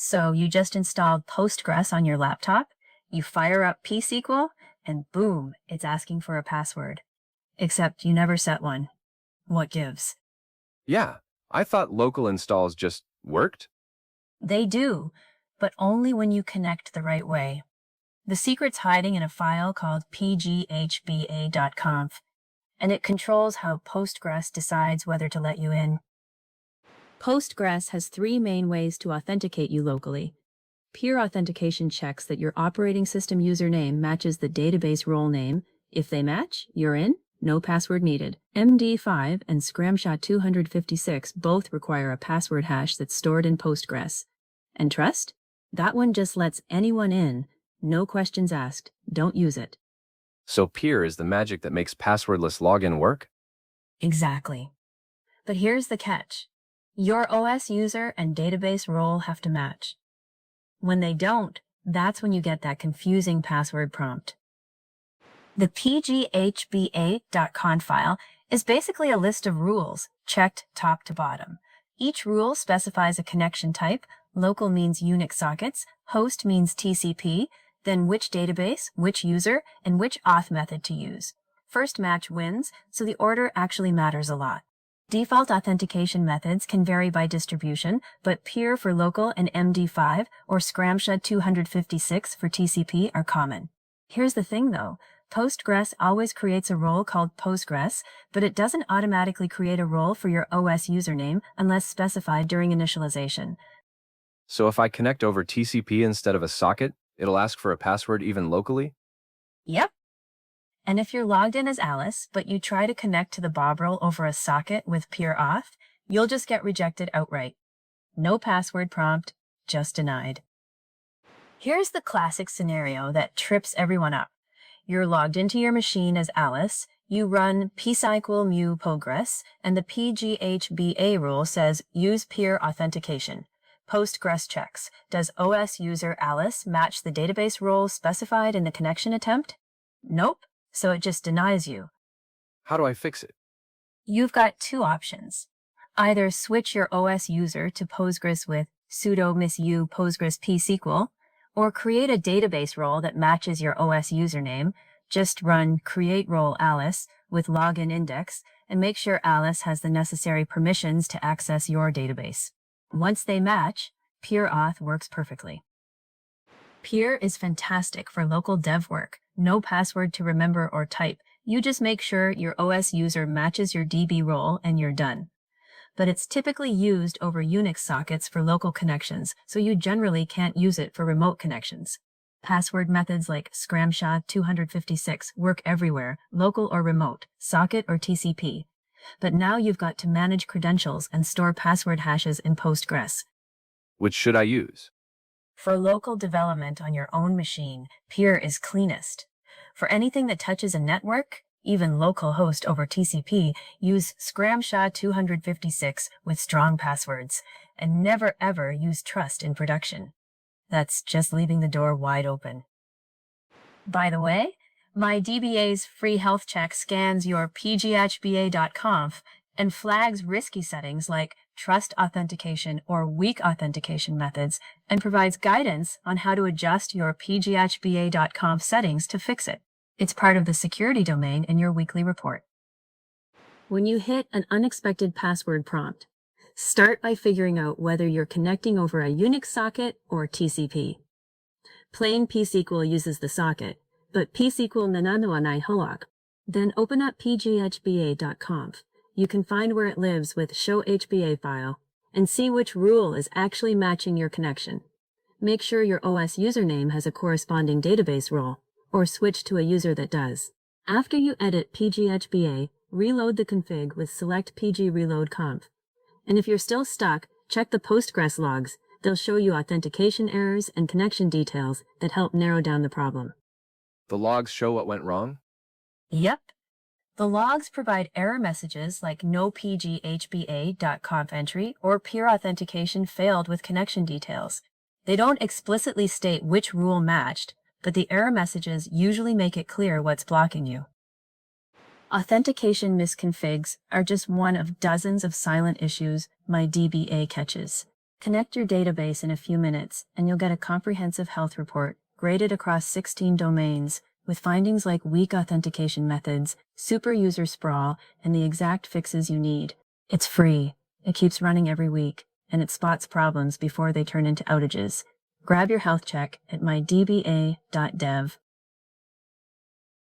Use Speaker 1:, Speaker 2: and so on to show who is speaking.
Speaker 1: So you just installed Postgres on your laptop, you fire up psql, and boom, it's asking for a password. Except you never set one. What gives?
Speaker 2: Yeah, I thought local installs just worked.
Speaker 1: They do, but only when you connect the right way. The secret's hiding in a file called pghba.conf, and it controls how Postgres decides whether to let you in. Postgres has three main ways to authenticate you locally. Peer authentication checks that your operating system username matches the database role name. If they match, you're in, no password needed. MD5 and ScramShot256 both require a password hash that's stored in Postgres. And trust? That one just lets anyone in, no questions asked, don't use it.
Speaker 2: So peer is the magic that makes passwordless login work?
Speaker 1: Exactly. But here's the catch. Your OS user and database role have to match. When they don't, that's when you get that confusing password prompt. The pghba.conf file is basically a list of rules, checked top to bottom. Each rule specifies a connection type. Local means Unix sockets, host means TCP, then which database, which user, and which auth method to use. First match wins, so the order actually matters a lot. Default authentication methods can vary by distribution, but peer for local and MD5 or ScramShot256 for TCP are common. Here's the thing though, Postgres always creates a role called Postgres, but it doesn't automatically create a role for your OS username unless specified during initialization.
Speaker 2: So if I connect over TCP instead of a socket, it'll ask for a password even locally?
Speaker 1: Yep. And if you're logged in as Alice, but you try to connect to the Bobrel over a socket with peer auth, you'll just get rejected outright. No password prompt, just denied. Here's the classic scenario that trips everyone up. You're logged into your machine as Alice, you run psql mu postgres, and the pghba rule says use peer authentication. Postgres checks. Does OS user Alice match the database role specified in the connection attempt? Nope. So it just denies you.
Speaker 2: How do I fix it?
Speaker 1: You've got two options. Either switch your OS user to Postgres with sudo misu postgres psql, or create a database role that matches your OS username. Just run create role Alice with login index and make sure Alice has the necessary permissions to access your database. Once they match, peer auth works perfectly. Peer is fantastic for local dev work. No password to remember or type. You just make sure your OS user matches your DB role and you're done. But it's typically used over Unix sockets for local connections, so you generally can't use it for remote connections. Password methods like ScramShot256 work everywhere, local or remote, socket or TCP. But now you've got to manage credentials and store password hashes in Postgres.
Speaker 2: Which should I use?
Speaker 1: For local development on your own machine, peer is cleanest. For anything that touches a network, even local host over TCP, use ScramShot256 with strong passwords, and never ever use trust in production. That's just leaving the door wide open. By the way, my DBA's free health check scans your pghba.conf and flags risky settings like trust authentication or weak authentication methods and provides guidance on how to adjust your pghba.conf settings to fix it. It's part of the security domain in your weekly report. When you hit an unexpected password prompt, start by figuring out whether you're connecting over a Unix socket or TCP. Plain psql uses the socket, but psql nananoanai hoak. Then open up pghba.conf. You can find where it lives with show HBA file and see which rule is actually matching your connection. Make sure your OS username has a corresponding database role, or switch to a user that does. After you edit pghba, reload the config with select pgreload-conf. And if you're still stuck, check the Postgres logs. They'll show you authentication errors and connection details that help narrow down the problem.
Speaker 2: The logs show what went wrong?
Speaker 1: Yep. The logs provide error messages like no pghba.conf entry or peer authentication failed with connection details. They don't explicitly state which rule matched, but the error messages usually make it clear what's blocking you. Authentication misconfigs are just one of dozens of silent issues my DBA catches. Connect your database in a few minutes, and you'll get a comprehensive health report, graded across 16 domains, with findings like weak authentication methods, super user sprawl, and the exact fixes you need. It's free, it keeps running every week, and it spots problems before they turn into outages. Grab your health check at mydba.dev.